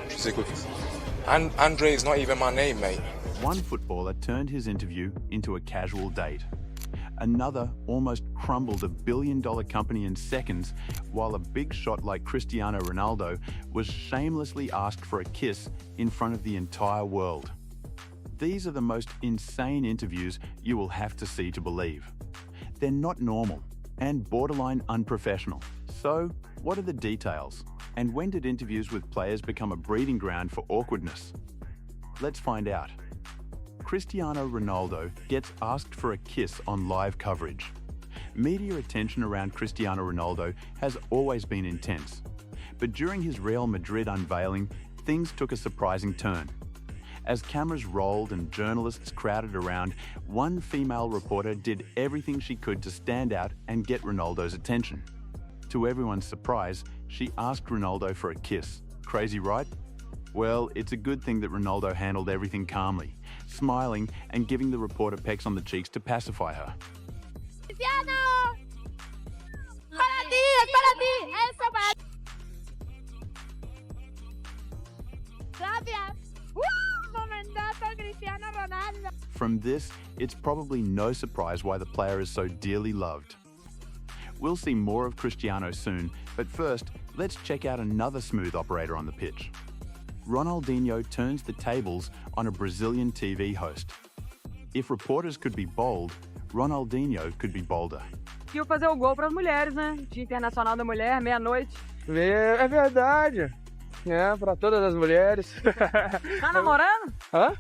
Stick with and Andre is not even my name, mate. One footballer turned his interview into a casual date. Another almost crumbled a billion-dollar company in seconds, while a big shot like Cristiano Ronaldo was shamelessly asked for a kiss in front of the entire world. These are the most insane interviews you will have to see to believe. They're not normal and borderline unprofessional. So, what are the details? And when did interviews with players become a breeding ground for awkwardness? Let's find out. Cristiano Ronaldo gets asked for a kiss on live coverage. Media attention around Cristiano Ronaldo has always been intense. But during his Real Madrid unveiling, things took a surprising turn. As cameras rolled and journalists crowded around, one female reporter did everything she could to stand out and get Ronaldo's attention. To everyone's surprise, she asked Ronaldo for a kiss. Crazy, right? Well, it's a good thing that Ronaldo handled everything calmly, smiling and giving the reporter pecks on the cheeks to pacify her. Cristiano! Para ti, es para ti! Eso para Gracias! Momentazo, Cristiano Ronaldo! From this, it's probably no surprise why the player is so dearly loved. We'll see more of Cristiano soon, but first, let's check out another smooth operator on the pitch. Ronaldinho turns the tables on a Brazilian TV host. If reporters could be bold, Ronaldinho could be bolder. Conseguiu fazer o gol para as mulheres, né? Dia Internacional da Mulher, meia-noite. É verdade. É, para todas as mulheres. Tá namorando? Hã?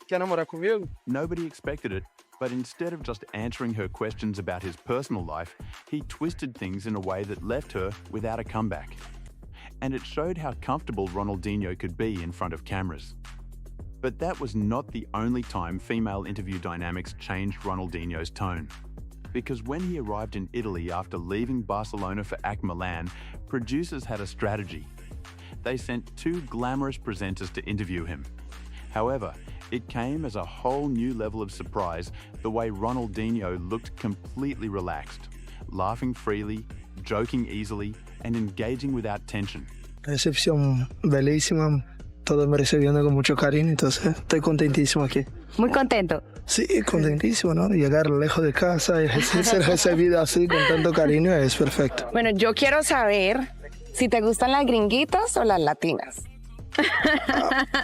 Quer namorar comigo? Nobody expected it, but instead of just answering her questions about his personal life, he twisted things in a way that left her without a comeback. And it showed how comfortable Ronaldinho could be in front of cameras. But that was not the only time female interview dynamics changed Ronaldinho's tone. Because when he arrived in Italy after leaving Barcelona for AC Milan, producers had a strategy. They sent two glamorous presenters to interview him. However, it came as a whole new level of surprise the way Ronaldinho looked completely relaxed, laughing freely, joking easily, and engaging without tension. Recepción bellísima, todos me recibiendo con mucho cariño, entonces estoy contentísimo aquí. Muy contento. Sí, contentísimo, ¿no? Llegar lejos de casa y ser recibido así con tanto cariño es perfecto. Bueno, yo quiero saber si te gustan las gringuitas o las latinas.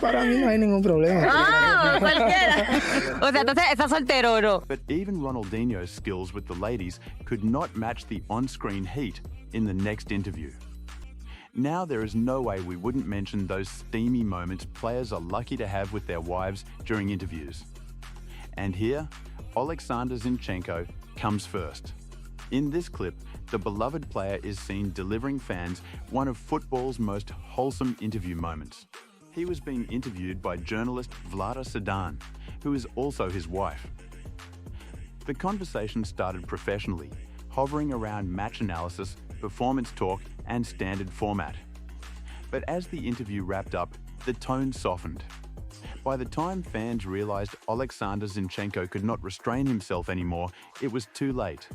Para mí no hay ningún problema. ¡Ah! Cualquiera. O sea, entonces estás soltero, ¿o no? But even Ronaldinho's skills with the ladies could not match the on-screen heat in the next interview. Now there is no way we wouldn't mention those steamy moments players are lucky to have with their wives during interviews. And here, Alexander Zinchenko comes first. In this clip, the beloved player is seen delivering fans one of football's most wholesome interview moments. He was being interviewed by journalist Vlada Sedan, who is also his wife. The conversation started professionally, hovering around match analysis, performance talk, and standard format. But as the interview wrapped up, the tone softened. By the time fans realized Alexander Zinchenko could not restrain himself anymore, it was too late.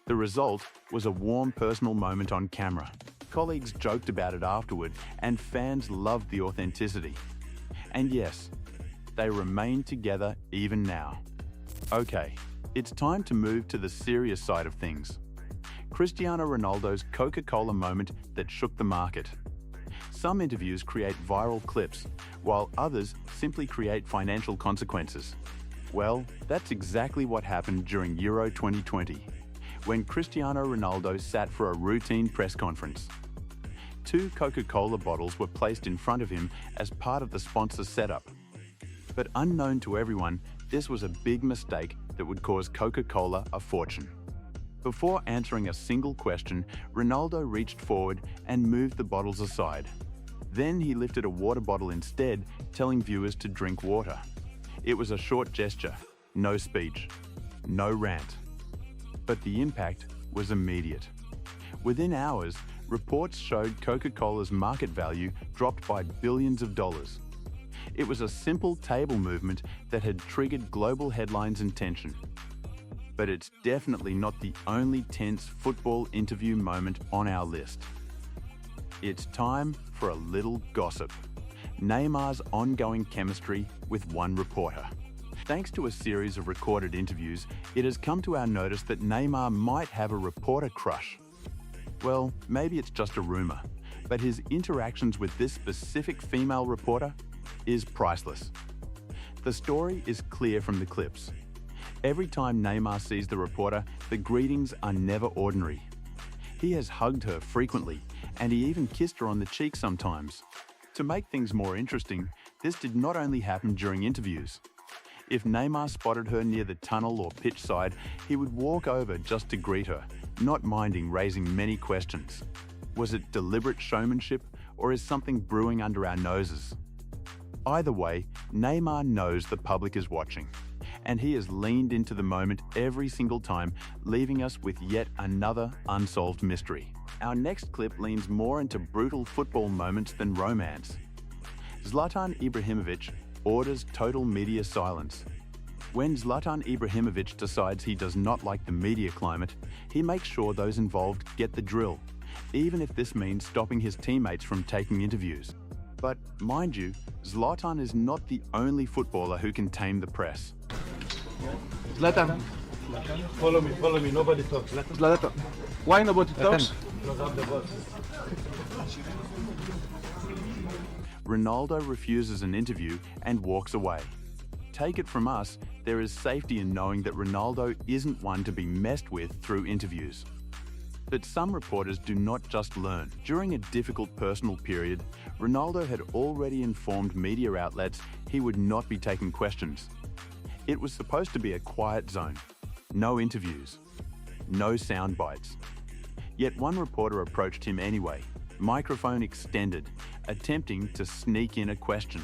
The result was a warm personal moment on camera. Colleagues joked about it afterward, and fans loved the authenticity. And yes, they remain together even now. Okay, it's time to move to the serious side of things. Cristiano Ronaldo's Coca-Cola moment that shook the market. Some interviews create viral clips, while others simply create financial consequences. Well, that's exactly what happened during Euro 2020, when Cristiano Ronaldo sat for a routine press conference. Two Coca-Cola bottles were placed in front of him as part of the sponsor's setup. But unknown to everyone, this was a big mistake that would cause Coca-Cola a fortune. Before answering a single question, Ronaldo reached forward and moved the bottles aside. Then he lifted a water bottle instead, telling viewers to drink water. It was a short gesture, no speech, no rant. But the impact was immediate. Within hours, reports showed Coca-Cola's market value dropped by billions of dollars. It was a simple table movement that had triggered global headlines and tension. But it's definitely not the only tense football interview moment on our list. It's time for a little gossip. Neymar's ongoing chemistry with one reporter. Thanks to a series of recorded interviews, it has come to our notice that Neymar might have a reporter crush. Well, maybe it's just a rumor, but his interactions with this specific female reporter is priceless. The story is clear from the clips. Every time Neymar sees the reporter, the greetings are never ordinary. He has hugged her frequently, and he even kissed her on the cheek sometimes. To make things more interesting, this did not only happen during interviews. If Neymar spotted her near the tunnel or pitch side, he would walk over just to greet her, not minding raising many questions. Was it deliberate showmanship, or is something brewing under our noses? Either way, Neymar knows the public is watching, and he has leaned into the moment every single time, leaving us with yet another unsolved mystery. Our next clip leans more into brutal football moments than romance. Zlatan Ibrahimovic orders total media silence. When Zlatan Ibrahimovic decides he does not like the media climate, he makes sure those involved get the drill, even if this means stopping his teammates from taking interviews. But mind you, Zlatan is not the only footballer who can tame the press. Zlatan, follow me, nobody talks. Zlatan, why nobody talks? Because I'm the boss. Ronaldo refuses an interview and walks away. Take it from us, there is safety in knowing that Ronaldo isn't one to be messed with through interviews. But some reporters do not just learn. During a difficult personal period, Ronaldo had already informed media outlets he would not be taking questions. It was supposed to be a quiet zone. No interviews. No sound bites. Yet one reporter approached him anyway, microphone extended, attempting to sneak in a question.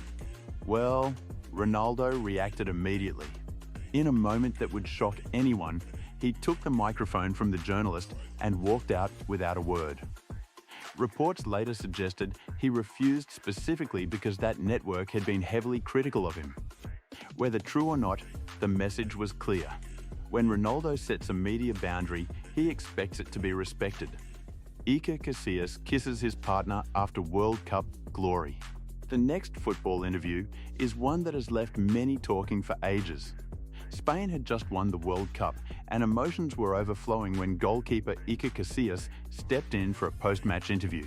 Well, Ronaldo reacted immediately. In a moment that would shock anyone, he took the microphone from the journalist and walked out without a word. Reports later suggested he refused specifically because that network had been heavily critical of him. Whether true or not, the message was clear. When Ronaldo sets a media boundary, he expects it to be respected. Iker Casillas kisses his partner after World Cup glory. The next football interview is one that has left many talking for ages. Spain had just won the World Cup, and emotions were overflowing when goalkeeper Iker Casillas stepped in for a post-match interview.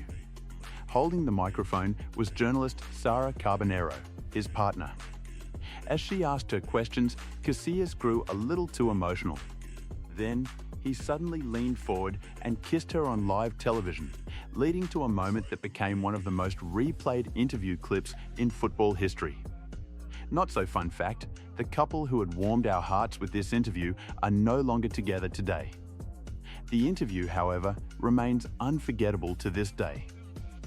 Holding the microphone was journalist Sara Carbonero, his partner. As she asked her questions, Casillas grew a little too emotional. Then, he suddenly leaned forward and kissed her on live television, leading to a moment that became one of the most replayed interview clips in football history. Not so fun fact, the couple who had warmed our hearts with this interview are no longer together today. The interview, however, remains unforgettable to this day.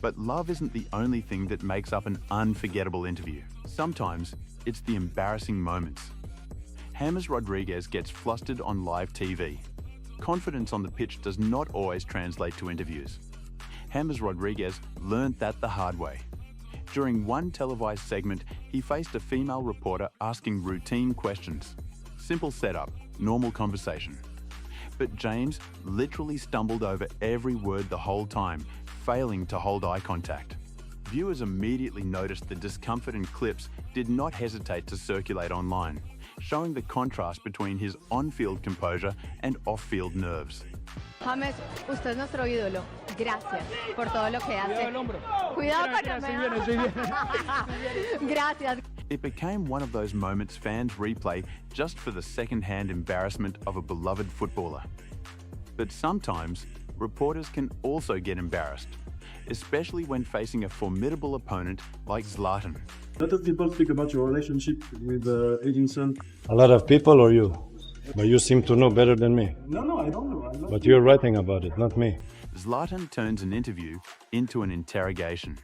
But love isn't the only thing that makes up an unforgettable interview. Sometimes, it's the embarrassing moments. James Rodriguez gets flustered on live TV. Confidence on the pitch does not always translate to interviews. James Rodriguez learned that the hard way. During one televised segment, he faced a female reporter asking routine questions. Simple setup, normal conversation. But James literally stumbled over every word the whole time, failing to hold eye contact. Viewers immediately noticed the discomfort in clips did not hesitate to circulate online, showing the contrast between his on-field composure and off-field nerves. James, usted es nuestro ídolo. Gracias por todo lo que hace. Cuidado con Gracias. It became one of those moments fans replay just for the second-hand embarrassment of a beloved footballer. But sometimes, reporters can also get embarrassed, especially when facing a formidable opponent like Zlatan. A lot of people speak about your relationship with Edinson. A lot of people or you? But you seem to know better than me. No, I don't know. But you're writing about it, not me. Zlatan turns an interview into an interrogation.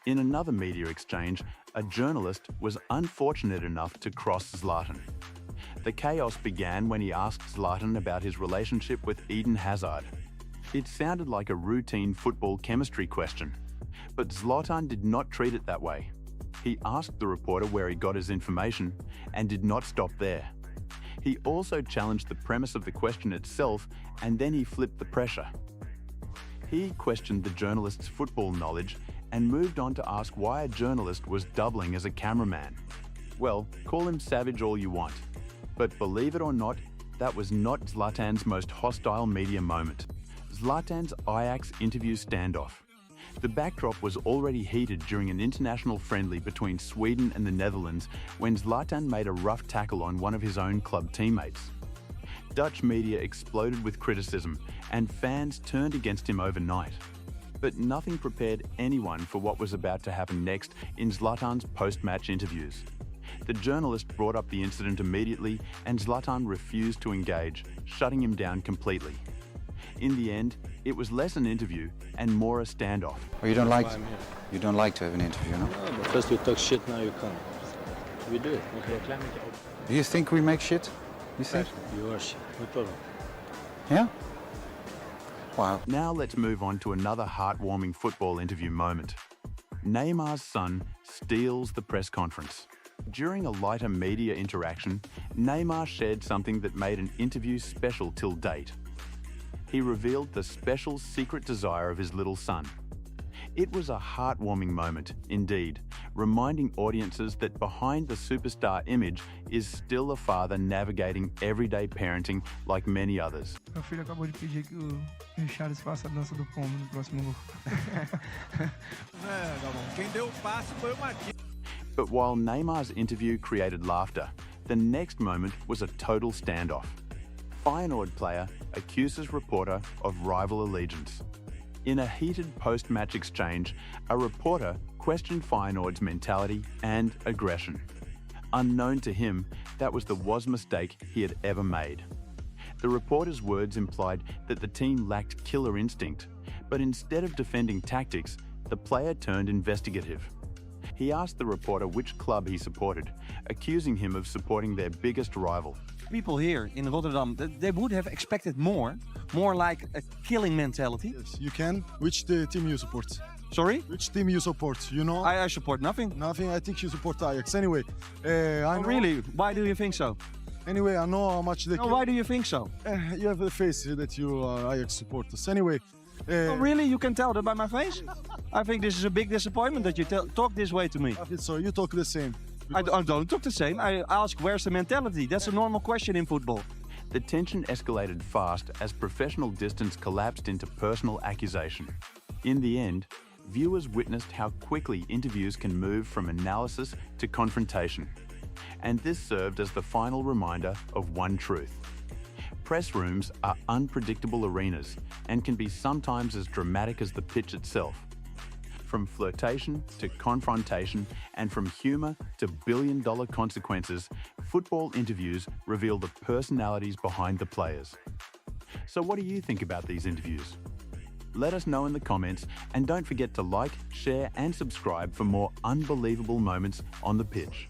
In another media exchange, a journalist was unfortunate enough to cross Zlatan. The chaos began when he asked Zlatan about his relationship with Eden Hazard. It sounded like a routine football chemistry question, but Zlatan did not treat it that way. He asked the reporter where he got his information and did not stop there. He also challenged the premise of the question itself, and then he flipped the pressure. He questioned the journalist's football knowledge and moved on to ask why a journalist was doubling as a cameraman. Well, call him savage all you want. But believe it or not, that was not Zlatan's most hostile media moment. Zlatan's Ajax interview standoff. The backdrop was already heated during an international friendly between Sweden and the Netherlands when Zlatan made a rough tackle on one of his own club teammates. Dutch media exploded with criticism and fans turned against him overnight. But nothing prepared anyone for what was about to happen next in Zlatan's post-match interviews. The journalist brought up the incident immediately and Zlatan refused to engage, shutting him down completely. In the end, it was less an interview and more a standoff. Well, you don't like to have an interview, no? No, but first you talk shit, now you come. We do it. Do you think we make shit? You think? You are shit. No problem. Yeah? Wow. Now let's move on to another heartwarming football interview moment. Neymar's son steals the press conference. During a lighter media interaction, Neymar shared something that made an interview special till date. He revealed the special secret desire of his little son. It was a heartwarming moment, indeed, reminding audiences that behind the superstar image is still a father navigating everyday parenting like many others. Meu filho acabou de pedir que o Charles faça a dança do pombo no próximo gol. Quem deu o passe foi o Matias. But while Neymar's interview created laughter, the next moment was a total standoff. Feyenoord player accuses reporter of rival allegiance. In a heated post-match exchange, a reporter questioned Feyenoord's mentality and aggression. Unknown to him, that was the worst mistake he had ever made. The reporter's words implied that the team lacked killer instinct, but instead of defending tactics, the player turned investigative. He asked the reporter which club he supported, accusing him of supporting their biggest rival. People here in Rotterdam, they would have expected more like a killing mentality. Yes, you can. Which team you support? Sorry? Which team you support? You know? I support nothing. Nothing. I think you support Ajax. Anyway, I know. Really? Why do you think so? Anyway, I know how much they. No, why do you think so? You have the face that you are Ajax supporters. Anyway. Oh, really? You can tell that by my face? I think this is a big disappointment that you talk this way to me. So you talk the same. I don't talk the same. I ask, where's the mentality? That's a normal question in football. The tension escalated fast as professional distance collapsed into personal accusation. In the end, viewers witnessed how quickly interviews can move from analysis to confrontation. And this served as the final reminder of one truth. Press rooms are unpredictable arenas and can be sometimes as dramatic as the pitch itself. From flirtation to confrontation and from humour to billion-dollar consequences, football interviews reveal the personalities behind the players. So what do you think about these interviews? Let us know in the comments and don't forget to like, share and subscribe for more unbelievable moments on the pitch.